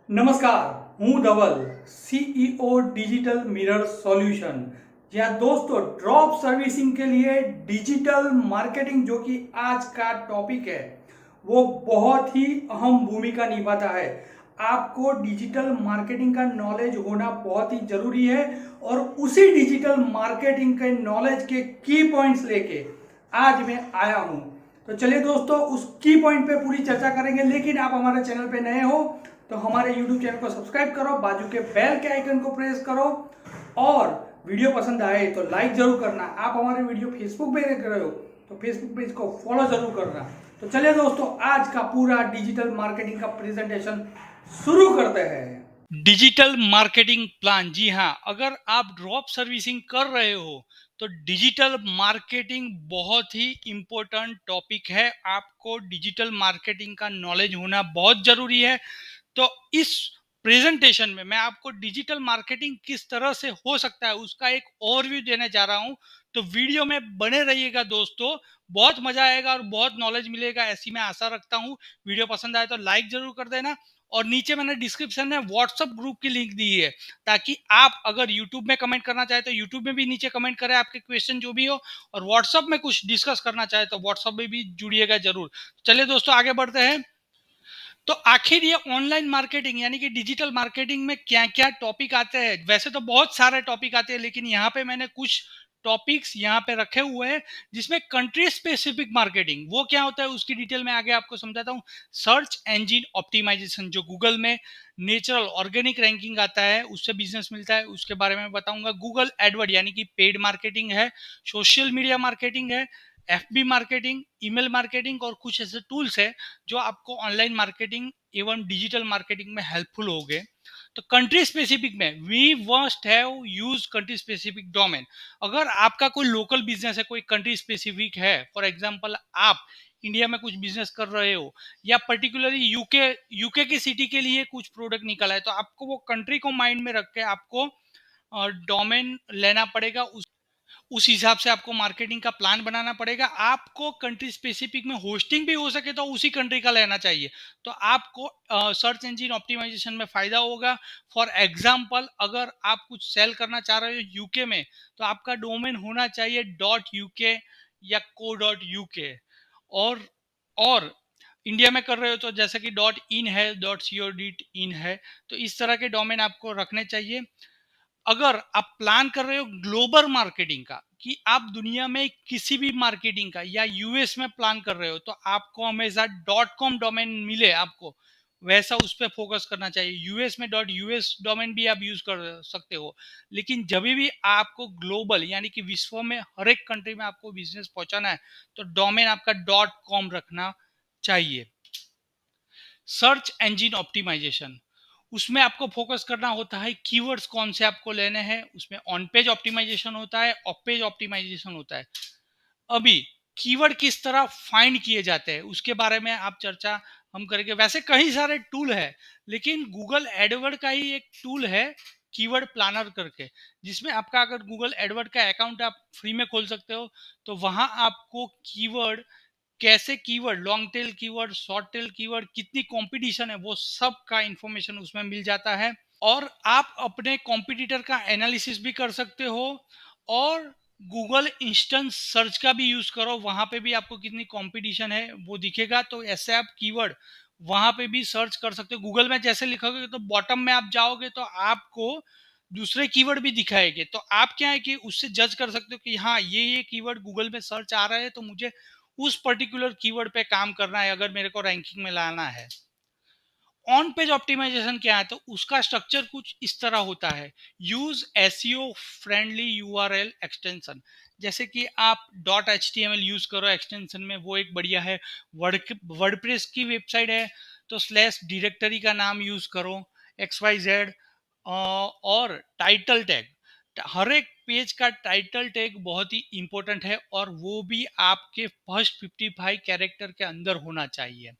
નમસ્કાર, હું Dhaval, CEO digital mirror solution. जी हाँ दोस्तों, ड्रॉप सर्विसिंग के लिए डिजिटल मार्केटिंग जो कि आज का टॉपिक है वो बहुत ही अहम भूमिका निभाता है। आपको डिजिटल मार्केटिंग का नॉलेज होना बहुत ही जरूरी है और उसी डिजिटल मार्केटिंग के नॉलेज के की पॉइंट्स लेके आज मैं आया हूँ। तो चलिए दोस्तों, उस की पॉइंट पे पूरी चर्चा करेंगे। लेकिन आप हमारे चैनल पे नए हो तो हमारे YouTube चैनल को सब्सक्राइब करो, बाजू के बेल के आइकन को प्रेस करो और वीडियो पसंद आए तो लाइक जरूर करना। आप हमारे वीडियो फेसबुक पे देख रहे हो तो फेसबुक पेज को फॉलो जरूर करना। तो चलिए दोस्तों, आज का पूरा डिजिटल मार्केटिंग का प्रेजेंटेशन शुरू करते हैं। Digital marketing plan. जी हाँ, अगर आप ड्रॉप सर्विसिंग कर रहे हो तो डिजिटल मार्केटिंग बहुत ही इम्पोर्टेंट टॉपिक है। आपको डिजिटल मार्केटिंग का नॉलेज होना बहुत ज़रूरी है। तो इस प्रेजेंटेशन में मैं आपको डिजिटल मार्केटिंग किस तरह से हो सकता है उसका एक ओवरव्यू देने जा रहा हूं। तो वीडियो में बने रहिएगा दोस्तों, बहुत मजा आएगा और बहुत नॉलेज मिलेगा, ऐसी मैं आशा रखता हूं। वीडियो पसंद आए तो लाइक जरूर कर देना और नीचे मैंने डिस्क्रिप्शन में व्हाट्सएप ग्रुप की लिंक दी है, ताकि आप अगर यूट्यूब में कमेंट करना चाहे तो यूट्यूब में भी नीचे कमेंट करें आपके क्वेश्चन जो भी हो, और व्हाट्सएप में कुछ डिस्कस करना चाहे तो व्हाट्सएप में भी जुड़िएगा जरूर। चलिए दोस्तों, आगे बढ़ते हैं। तो आखिर ये ऑनलाइन मार्केटिंग यानी कि डिजिटल मार्केटिंग में क्या क्या टॉपिक आते हैं? वैसे तो बहुत सारे टॉपिक आते हैं, लेकिन यहाँ पे मैंने कुछ टॉपिक्स यहाँ पे रखे हुए हैं जिसमें कंट्री स्पेसिफिक मार्केटिंग वो क्या होता है उसकी डिटेल में आगे आपको समझाता हूँ। सर्च इंजन ऑप्टिमाइजेशन, जो गूगल में नेचुरल ऑर्गेनिक रैंकिंग आता है उससे बिजनेस मिलता है, उसके बारे में बताऊंगा। गूगल एडवर्ड यानी कि पेड मार्केटिंग है, सोशल मीडिया मार्केटिंग है, एफबी मार्केटिंग, ईमेल मार्केटिंग और कुछ ऐसे टूल्स है जो आपको ऑनलाइन मार्केटिंग एवं डिजिटल मार्केटिंग में हेल्पफुल हो गए। तो कंट्री स्पेसिफिक में we must have use country specific domain. अगर आपका कोई लोकल बिजनेस है, कोई कंट्री स्पेसिफिक है, फॉर एग्जांपल आप इंडिया में कुछ बिजनेस कर रहे हो या पर्टिकुलरली यूके यूके की सिटी के लिए कुछ प्रोडक्ट निकला है, तो आपको वो कंट्री को माइंड में रख के आपको डोमेन लेना पड़ेगा। उस हिसाब से आपको मार्केटिंग का प्लान बनाना पड़ेगा। आपको कंट्री स्पेसिफिक में होस्टिंग भी हो सके तो उसी कंट्री का लेना चाहिए, तो आपको सर्च इंजन ऑप्टिमाइजेशन में फायदा होगा। फॉर एग्जांपल, अगर आप कुछ सेल करना चाह रहे हो यूके में, तो आपका डोमेन होना चाहिए डॉट यूके या को डॉट यूके। और इंडिया में कर रहे हो तो जैसे कि डॉट इन है, डॉट सी ओ डी इन है, तो इस तरह के डोमेन आपको रखने चाहिए। अगर आप प्लान कर रहे हो ग्लोबल मार्केटिंग का, कि आप दुनिया में किसी भी मार्केटिंग का या यूएस में प्लान कर रहे हो, तो आपको हमेशा डॉट कॉम डोमेन मिले आपको, वैसा उस पर फोकस करना चाहिए। यूएस में डॉट यूएस डोमेन भी आप यूज कर सकते हो, लेकिन जब भी आपको ग्लोबल यानी कि विश्व में हर एक कंट्री में आपको बिजनेस पहुंचाना है तो डोमेन आपका डॉट कॉम रखना चाहिए। सर्च इंजन ऑप्टिमाइजेशन, उसमें आपको फोकस करना होता है कीवर्ड्स कौन से आपको लेने हैं। उसमें ऑन पेज ऑप्टिमाइजेशन होता है, ऑफ पेज ऑप्टिमाइजेशन होता है। अभी कीवर्ड किस तरह फाइंड किए जाते हैं उसके बारे में आप चर्चा हम करेंगे। वैसे कई सारे टूल है, लेकिन गूगल एडवर्ड का ही एक टूल है कीवर्ड प्लानर करके, जिसमें आपका अगर गूगल एडवर्ड का अकाउंट आप फ्री में खोल सकते हो, तो वहां आपको कीवर्ड, कैसे keyword, long tail keyword, short tail keyword, कितनी कंपटीशन है, वो सब का इंफॉर्मेशन उसमें मिल जाता है। और आप अपने कॉम्पिटिटर का एनालिसिस भी कर सकते हो। और गूगल इंस्टेंस सर्च का भी यूज करो, वहां पे भी आपको कितनी कंपटीशन है वो दिखेगा। तो ऐसे आप कीवर्ड वहां पे भी सर्च कर सकते हो। गूगल में जैसे लिखोगे तो बॉटम में आप जाओगे तो आपको दूसरे कीवर्ड भी दिखाएंगे, तो आप क्या है कि उससे जज कर सकते हो कि हाँ, ये कीवर्ड गूगल में सर्च आ रहा है, तो मुझे उस पर्टिकुलर कीवर्ड पे काम करना है अगर मेरे को रैंकिंग में लाना है। ऑन पेज ऑप्टिमाइजेशन क्या है, तो उसका स्ट्रक्चर कुछ इस तरह होता है। Use SEO friendly URL extension, जैसे कि आप dot H T M L use करो एक्सटेंशन में, वो एक बढ़िया है। वर्डप्रेस की वेबसाइट है तो स्लैश डायरेक्टरी का नाम यूज करो, एक्स वाई जेड। और टाइटल टैग, हर एक पेज का टाइटल टैग बहुत ही इंपॉर्टेंट है, और वो भी आपके फर्स्ट 55 कैरेक्टर के अंदर होना चाहिए।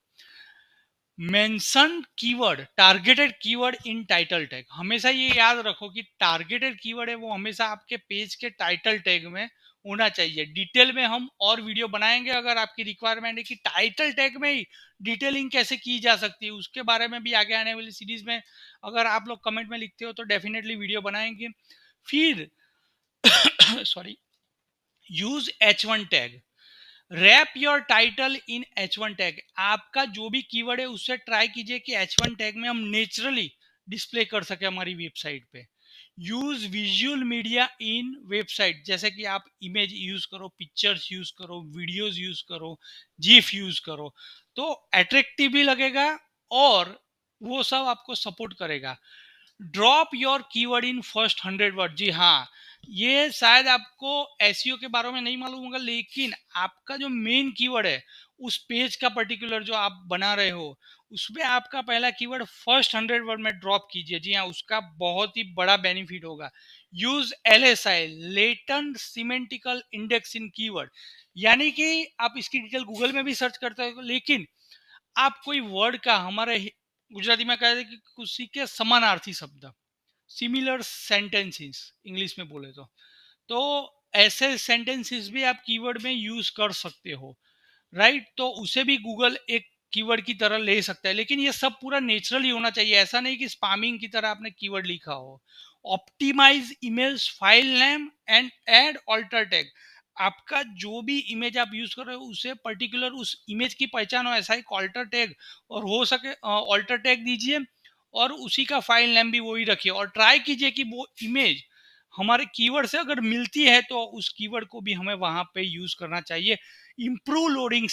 मेंशन कीवर्ड, टारगेटेड कीवर्ड इन टाइटल टैग, हमेशा ये याद रखो कि टारगेटेड कीवर्ड है वो हमेशा आपके पेज के टाइटल टैग में होना चाहिए। डिटेल में हम और वीडियो बनाएंगे, अगर आपकी रिक्वायरमेंट है कि टाइटल टैग में ही डिटेलिंग कैसे की जा सकती है उसके बारे में भी आगे आने वाली सीरीज में अगर आप लोग कमेंट में लिखते हो तो डेफिनेटली वीडियो बनाएंगे। फिर sorry, use H1 tag. Wrap your title in H1 tag. आपका जो भी कीवर्ड है उससे ट्राई कीजिए कि H1 टैग में हम नेचुरली डिस्प्ले कर सके हमारी वेबसाइट पे। यूज विजुअल मीडिया इन वेबसाइट, जैसे कि आप इमेज यूज करो, पिक्चर्स यूज करो, वीडियोस यूज करो, जीफ यूज करो, तो अट्रैक्टिव भी लगेगा और वो सब आपको सपोर्ट करेगा। Drop your keyword in first 100 word. जी हाँ, ये शायद आपको एसईओ के बारे में नहीं मालूम होगा, लेकिन आपका जो मेन कीवर्ड है उस पेज का पर्टिकुलर जो आप बना रहे हो उसमें आपका पहला कीवर्ड फर्स्ट 100 वर्ड में ड्रॉप कीजिए। जी हाँ, उसका बहुत ही बड़ा बेनिफिट होगा। यूज LSI, लेटेंट सिमेंटिकल इंडेक्स इन कीवर्ड, यानी कि आप इसकी डिटेल गूगल में भी सर्च करते हो, लेकिन आप कोई वर्ड का हमारे गुजराती में कहते हैं कि उसी के समानार्थी शब्द, सिमिलर सेंटेंसेस इंग्लिश में बोले तो ऐसे सेंटेंसेस भी आप कीवर्ड में यूज कर सकते हो, राइट। तो उसे भी गूगल एक कीवर्ड की तरह ले सकता है, लेकिन ये सब पूरा नेचुरली होना चाहिए, ऐसा नहीं कि स्पैमिंग की तरह आपने कीवर्ड लिखा हो। Optimise image file name and add alter tag. आपका जो भी इमेज आप यूज कर रहे हो उसे पर्टिकुलर उस इमेज की पहचान हो, ऐसा एक ऑल्टर टैग, और हो सके ऑल्टर टैग दीजिए और उसी का फाइल नेम भी वही रखिए, और ट्राई कीजिए कि वो इमेज हमारे कीवर्ड से अगर मिलती है तो उस कीवर्ड को भी हमें वहां पे यूज करना चाहिए। इम्प्रूव लोडिंग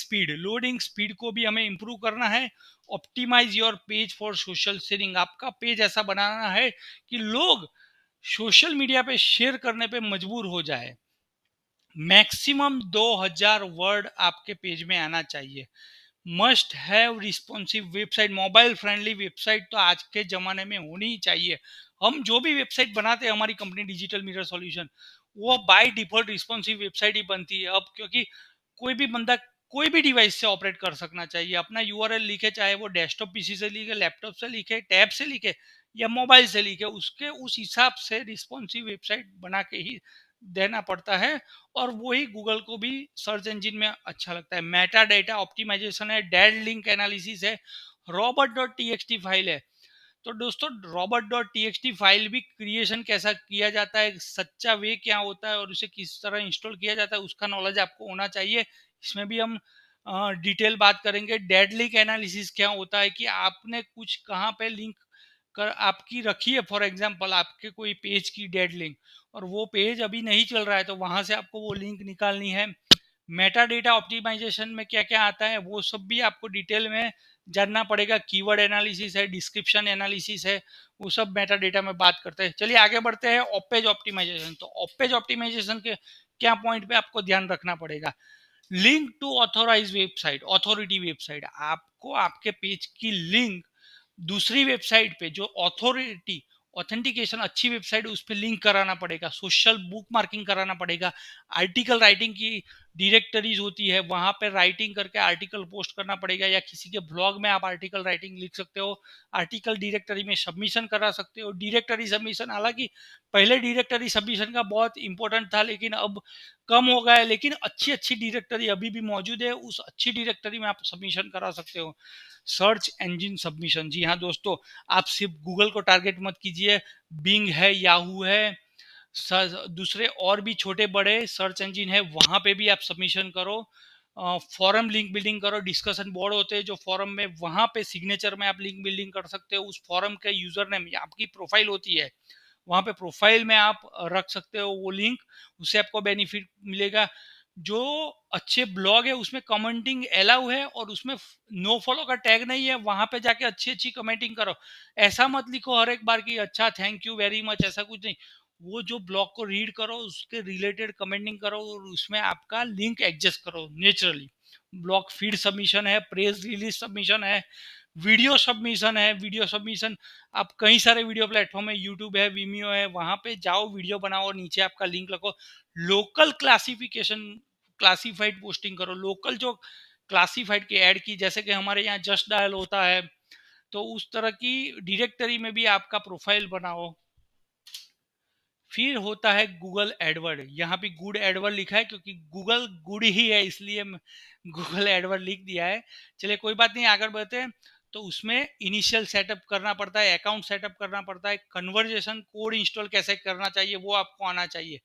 स्पीड को भी हमें इम्प्रूव करना है। Optimise your page for social sharing. आपका पेज ऐसा बनाना है कि लोग सोशल मीडिया पे शेयर करने पे मजबूर हो जाए। मैक्सिमम 2000 वर्ड आपके पेज में आना चाहिए। Must have responsive website. Mobile friendly website तो आज के ज़माने में होनी ही चाहिए। हम जो भी वेबसाइट बनाते हैं हमारी कंपनी डिजिटल मिरर सॉल्यूशन, वो बाय डिफॉल्ट रिस्पॉन्सिव वेबसाइट ही बनती है अब, क्योंकि कोई भी बंदा कोई भी डिवाइस से ऑपरेट कर सकना चाहिए। अपना यूआरएल लिखे, चाहे वो डेस्कटॉप पीसी से लिखे, लैपटॉप से लिखे, टैब से लिखे या मोबाइल से लिखे, उसके उस हिसाब से रिस्पॉन्सिव वेबसाइट बना के ही देना पड़ता है। और वही गूगल को भी सर्च इंजन में अच्छा लगता है। मेटा डेटा ऑप्टिमाइजेशन है, डेड लिंक एनालिसिस है, रॉबर्ट डॉट टी फाइल है। तो दोस्तों, रॉबर्ट डॉट टी फाइल भी क्रिएशन कैसा किया जाता है, सच्चा वे क्या होता है और उसे किस तरह इंस्टॉल किया जाता है, उसका नॉलेज आपको होना चाहिए। इसमें भी हम डिटेल बात करेंगे। डेड लिंक एनालिसिस क्या होता है कि आपने कुछ कहाँ पे लिंक कर आपकी रखी है, फॉर एग्जांपल आपके कोई पेज की डेड लिंक, और वो पेज अभी नहीं चल रहा है, तो वहां से आपको वो लिंक निकालनी है। मेटा डेटा ऑप्टिमाइजेशन में क्या क्या आता है वो सब भी आपको डिटेल में जानना पड़ेगा। कीवर्ड एनालिसिस है, डिस्क्रिप्शन एनालिसिस है, वो सब मेटा डेटा में बात करते हैं। चलिए आगे बढ़ते हैं। ऑपेज ऑप्टिमाइजेशन। तो ऑपेज ऑप्टिमाइजेशन के क्या पॉइंट पे आपको ध्यान रखना पड़ेगा। Link to authorise website, authority website. आपको आपके पेज की लिंक दूसरी वेबसाइट पे जो ऑथोरिटी ऑथेंटिकेशन अच्छी वेबसाइट उस पर लिंक कराना पड़ेगा। सोशल बुक मार्किंग कराना पड़ेगा। आर्टिकल राइटिंग की डायरेक्टरीज होती है, वहां पे राइटिंग करके आर्टिकल पोस्ट करना पड़ेगा, या किसी के ब्लॉग में आप आर्टिकल राइटिंग लिख सकते हो। आर्टिकल डायरेक्टरी में सबमिशन करा सकते हो। डायरेक्टरी सबमिशन, हालांकि पहले डायरेक्टरी सबमिशन का बहुत इंपॉर्टेंट था, लेकिन अब कम हो गया है, लेकिन अच्छी अच्छी डायरेक्टरी अभी भी मौजूद है, उस अच्छी डायरेक्टरी में आप सबमिशन करा सकते हो। Search engine submission. जी हाँ दोस्तों, आप सिर्फ गूगल को टारगेट मत कीजिए। बिंग है, याहू है, दूसरे और भी छोटे बड़े सर्च इंजन है, वहां पे भी आप सबमिशन करो। फॉरम लिंक बिल्डिंग करो। डिस्कशन बोर्ड होते हैं जो फॉरम में, वहां पे सिग्नेचर में आप लिंक बिल्डिंग कर सकते हो। उस फॉरम के यूजर नेम, आपकी प्रोफाइल होती है, वहां पे प्रोफाइल में आप रख सकते हो वो लिंक, उससे आपको बेनिफिट मिलेगा। जो अच्छे ब्लॉग है उसमें कमेंटिंग अलाउ है और उसमें नो फॉलो का टैग नहीं है, वहां पे जाके अच्छी अच्छी कमेंटिंग करो। ऐसा मत लिखो हर एक बार की अच्छा थैंक यू वेरी मच, ऐसा कुछ नहीं। वो जो ब्लॉग को रीड करो उसके रिलेटेड कमेंटिंग करो और उसमें आपका लिंक एडजस्ट करो नेचुरली। ब्लॉग फीड सबमिशन है, प्रेस रिलीज सबमिशन है, वीडियो सबमिशन है। वीडियो सबमिशन आप कई सारे वीडियो प्लेटफॉर्म है, यूट्यूब है, विमियो है, वहां पे जाओ, वीडियो बनाओ, नीचे आपका लिंक रखो। लोकल क्लासिफिकेशन, क्लासिफाइड पोस्टिंग करो। लोकल जो क्लासिफाइड की ऐड की, जैसे कि हमारे यहाँ जस्ट डायल होता है, तो उस तरह की डायरेक्टरी में भी आपका प्रोफाइल बनाओ। फिर होता है गूगल एडवर्ड। यहाँ पे गुड एडवर्ड लिखा है क्योंकि गूगल गुड ही है, इसलिए गूगल एडवर्ड लिख दिया है। चलिए कोई बात नहीं, आगे बढ़ते हैं। तो उसमें इनिशियल सेटअप करना पड़ता है, अकाउंट सेटअप करना पड़ता है, कन्वर्जेशन कोड इंस्टॉल कैसे करना चाहिए वो आपको आना चाहिए।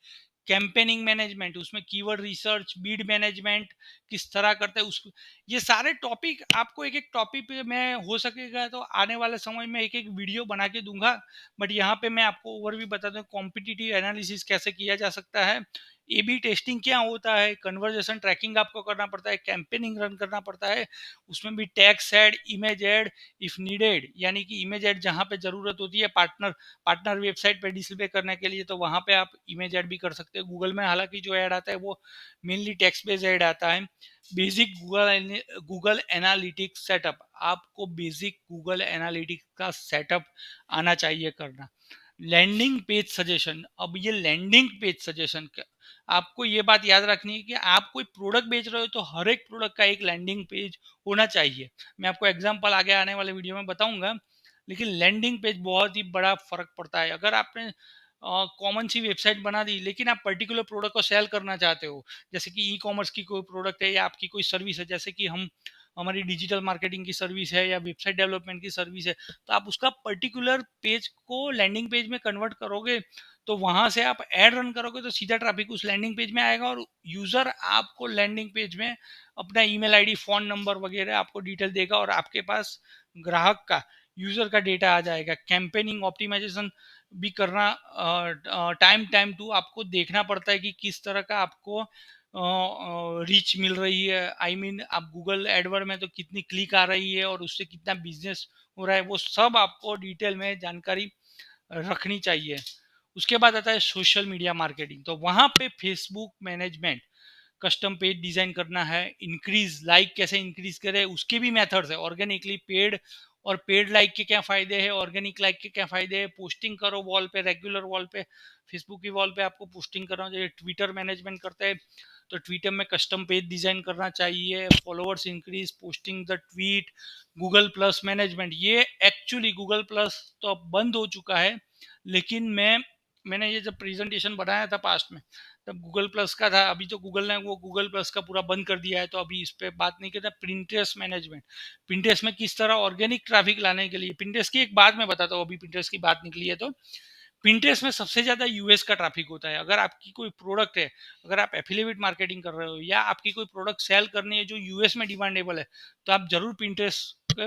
कैंपेनिंग मैनेजमेंट, उसमें कीवर्ड रिसर्च, बीड मैनेजमेंट किस तरह करते हैं उसको, ये सारे टॉपिक आपको एक एक टॉपिक पे मैं हो सकेगा तो आने वाले समय में एक एक वीडियो बना के दूंगा। बट यहाँ पे मैं आपको ओवरव्यू बता दूं, कॉम्पिटिटिव एनालिसिस कैसे किया जा सकता है, ए बी टेस्टिंग क्या होता है, कन्वर्जेशन ट्रैकिंग आपको करना पड़ता है, कैंपेनिंग रन करना पड़ता है, उसमें भी tax add, image add if needed, यानी कि इमेज ऐड जहाँ पे जरूरत होती है पार्टनर पार्टनर वेबसाइट पे डिस्प्ले करने के लिए, तो वहाँ पे आप इमेज ऐड भी कर सकते हैं। गूगल में हालांकि जो ऐड आता है वो मेनली टेक्स्ट बेस्ड ऐड आता है। बेसिक गूगल एनालिटिक्स सेटअप, आपको बेसिक गूगल एनालिटिक्स का सेटअप आना चाहिए करना। लैंडिंग पेज सजेशन, अब ये लैंडिंग पेज सजेशन आपको ये बात याद रखनी है कि आप कोई प्रोडक्ट बेच रहे हो तो हर एक प्रोडक्ट का एक लैंडिंग पेज होना चाहिए। मैं आपको एग्जांपल आगे आने वाले वीडियो में बताऊंगा। लेकिन लैंडिंग पेज बहुत ही बड़ा फर्क पड़ता है। अगर आपने कॉमन सी वेबसाइट बना दी लेकिन आप पर्टिकुलर प्रोडक्ट को सेल करना चाहते हो, जैसे कि ई कॉमर्स की कोई प्रोडक्ट है या आपकी कोई सर्विस है, जैसे कि हमारी डिजिटल मार्केटिंग की सर्विस है या वेबसाइट डेवलपमेंट की सर्विस है, तो आप उसका पर्टिकुलर पेज को लैंडिंग पेज में कन्वर्ट करोगे, तो वहां से आप एड रन करोगे तो सीधा ट्रैफिक उस लैंडिंग पेज में आएगा और यूजर आपको लैंडिंग पेज में अपना ईमेल आईडी, फोन नंबर वगैरह आपको डिटेल देगा और आपके पास ग्राहक का, यूजर का डेटा आ जाएगा। कैंपेनिंग ऑप्टिमाइजेशन भी करना, टाइम टू आपको देखना पड़ता है कि किस तरह का आपको रीच मिल रही है। आई मीन आप गूगल एडवर्ड में तो कितनी क्लिक आ रही है और उससे कितना बिजनेस हो रहा है, वो सब आपको डिटेल में जानकारी रखनी चाहिए। उसके बाद आता है सोशल मीडिया मार्केटिंग, तो वहां पे Facebook management, custom page design करना है, इंक्रीज लाइक कैसे इंक्रीज करें उसके भी मेथड्स है, ऑर्गेनिकली पेड और पेड लाइक के क्या फायदे हैं, ऑर्गेनिक लाइक के क्या फायदे हैं, पोस्टिंग करो वॉल पे, रेगुलर वॉल पे, फेसबुक की वॉल पे आपको पोस्टिंग करना चाहिए। ट्विटर मैनेजमेंट करते हैं तो ट्विटर में कस्टम पेज डिजाइन करना चाहिए, followers increase, posting the tweet. Google plus management, ये एक्चुअली गूगल प्लस तो अब बंद हो चुका है, लेकिन मैंने ये जब प्रेजेंटेशन बनाया था पास्ट में तब गूगल प्लस का था। अभी तो गूगल ने वो गूगल प्लस का पूरा बंद कर दिया है, तो अभी इस पे बात नहीं करता। प्रिंटेस्ट मैनेजमेंट, प्रिंटेस्ट में किस तरह ऑर्गेनिक ट्रैफिक लाने के लिए, प्रिंटेस्ट की एक बात मैं बताता हूँ, अभी प्रिंटेस्ट की बात निकली है तो पिंटरेस्ट में सबसे ज्यादा यूएस का ट्रैफिक होता है। अगर आपकी कोई प्रोडक्ट है, अगर आप एफिलिएट मार्केटिंग कर रहे हो या आपकी कोई प्रोडक्ट सेल करनी है जो यूएस में डिमांडेबल है, तो आप जरूर पिंटरेस्ट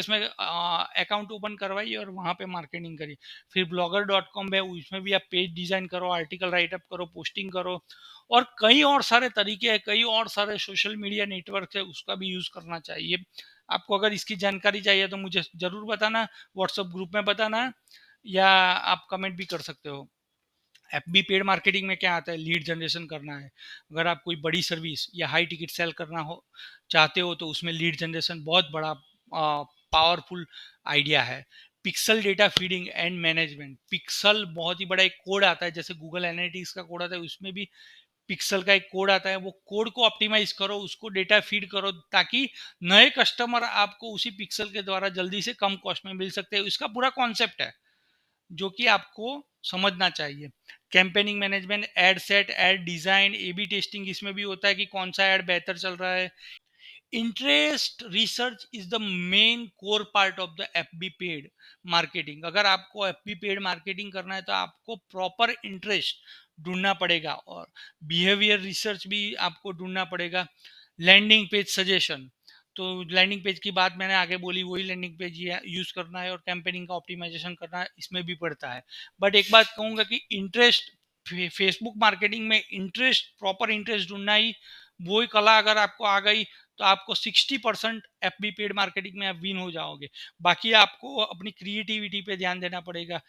में अकाउंट ओपन करवाइए और वहां पे मार्केटिंग करिए। फिर ब्लॉगर डॉट कॉम है, उसमें भी आप पेज डिजाइन करो, आर्टिकल राइटअप करो, पोस्टिंग करो, और कई और सारे तरीके हैं, कई और सारे सोशल मीडिया नेटवर्क है, उसका भी यूज करना चाहिए। आपको अगर इसकी जानकारी चाहिए तो मुझे जरूर बताना, व्हाट्सएप ग्रुप में बताना, या आप कमेंट भी कर सकते हो। एफबी पेड मार्केटिंग में क्या आता है, लीड जनरेशन करना है। अगर आप कोई बड़ी सर्विस या हाई टिकट सेल करना हो चाहते हो तो उसमें लीड जनरेशन बहुत बड़ा पावरफुल आइडिया है। Pixel data feeding and management, pixel बहुत ही बड़ा एक कोड आता है, जैसे गूगल एनालिटिक्स का कोड आता है, उसमें भी पिक्सल का एक कोड आता है। वो कोड को ऑप्टिमाइज करो, उसको डेटा फीड करो, ताकि नए कस्टमर आपको उसी पिक्सल के द्वारा जल्दी से कम कॉस्ट में मिल सकते हैं। इसका पूरा कॉन्सेप्ट है जो कि आपको समझना चाहिए। Campaigning management, ad set, ad design, A B testing इसमें भी होता है कि कौन सा एड बेहतर चल रहा है। Interest research is the main core part of the F be paid marketing. अगर आपको एफ बी पेड मार्केटिंग करना है तो आपको प्रॉपर इंटरेस्ट ढूंढना पड़ेगा और बिहेवियर रिसर्च भी आपको ढूंढना पड़ेगा। लैंडिंग पेज सजेशन, तो लैंडिंग पेज की बात मैंने आगे बोली, वही लैंडिंग पेज यूज करना है, और कैंपेनिंग का ऑप्टिमाइजेशन करना है, इसमें भी पड़ता है। बट एक बात कहूंगा कि इंटरेस्ट, फेसबुक मार्केटिंग में इंटरेस्ट, प्रॉपर इंटरेस्ट ढूंढना ही, वो ही कला अगर आपको आ गई तो आपको 60% एफ बी पेड मार्केटिंग में आप विन हो जाओगे। बाकी आपको अपनी क्रिएटिविटी पे ध्यान देना पड़ेगा।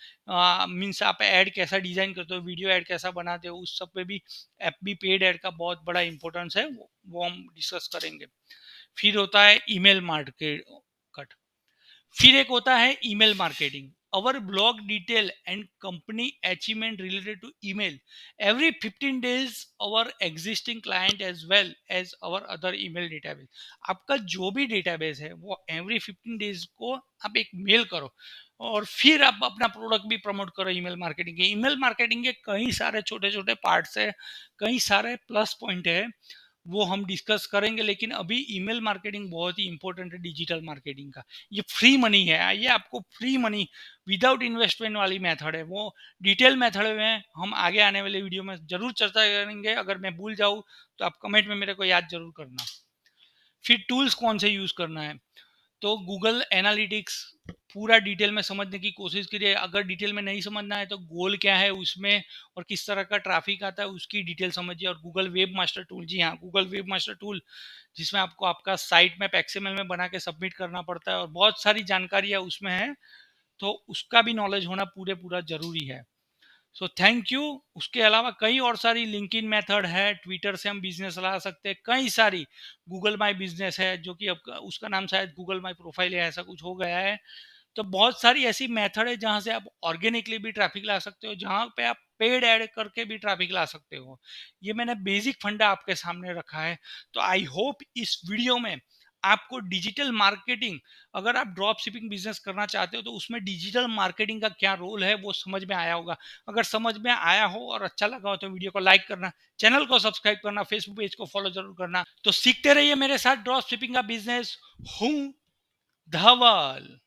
मीन्स आप ऐड कैसा डिजाइन करते हो, वीडियो ऐड कैसा बनाते हो, उस सब पे भी एफ बी पेड ऐड का बहुत बड़ा इंपॉर्टेंस है, वो हम डिस्कस करेंगे। फिर होता है ईमेल मार्केट कट, फिर एक होता है email marketing. our blog detail and company achievement related to email every 15 days our existing client as well as our other email database. आपका जो भी डेटाबेस है वो एवरी 15 डेज को आप एक मेल करो और फिर आप अपना प्रोडक्ट भी प्रमोट करो ईमेल मार्केटिंग के कई सारे छोटे छोटे पार्ट्स है, कई सारे प्लस पॉइंट है, वो हम डिस्कस करेंगे। लेकिन अभी ईमेल मार्केटिंग बहुत ही इंपॉर्टेंट है डिजिटल मार्केटिंग का। ये फ्री मनी है, ये आपको फ्री मनी विदाउट इन्वेस्टमेंट वाली मेथड है। वो डिटेल मेथड में हम आगे आने वाले वीडियो में जरूर चर्चा करेंगे। अगर मैं भूल जाऊँ तो आप कमेंट में मेरे को याद जरूर करना। फिर टूल्स कौन से यूज करना है, तो गूगल एनालिटिक्स पूरा डिटेल में समझने की कोशिश करिए। अगर डिटेल में नहीं समझना है तो गोल क्या है उसमें और किस तरह का ट्रैफिक आता है उसकी डिटेल समझिए। और गूगल वेब मास्टर टूल, जी हाँ, गूगल वेब मास्टर टूल जिसमें आपको आपका साइट मैप एक्सएमएल में बना के सबमिट करना पड़ता है और बहुत सारी जानकारियां उसमें है, तो उसका भी नॉलेज होना पूरा जरूरी है। So thank you. उसके अलावा कई और सारी लिंक्डइन मेथड है, ट्विटर से हम बिजनेस ला सकते हैं, कई सारी गूगल माई बिजनेस है जो कि अब उसका नाम शायद गूगल माई प्रोफाइल है, ऐसा कुछ हो गया है। तो बहुत सारी ऐसी मेथड है जहां से आप ऑर्गेनिकली भी ट्रैफिक ला सकते हो, जहां पे आप पेड ऐड करके भी ट्रैफिक ला सकते हो। ये मैंने बेसिक फंडा आपके सामने रखा है। तो आई होप इस वीडियो में आपको डिजिटल मार्केटिंग, अगर आप ड्रॉप शिपिंग बिजनेस करना चाहते हो तो उसमें डिजिटल मार्केटिंग का क्या रोल है वो समझ में आया होगा। अगर समझ में आया हो और अच्छा लगा हो तो वीडियो को लाइक करना, चैनल को सब्सक्राइब करना, फेसबुक पेज को फॉलो जरूर करना। तो सीखते रहिए मेरे साथ ड्रॉप शिपिंग का बिजनेस। हूँ धवल।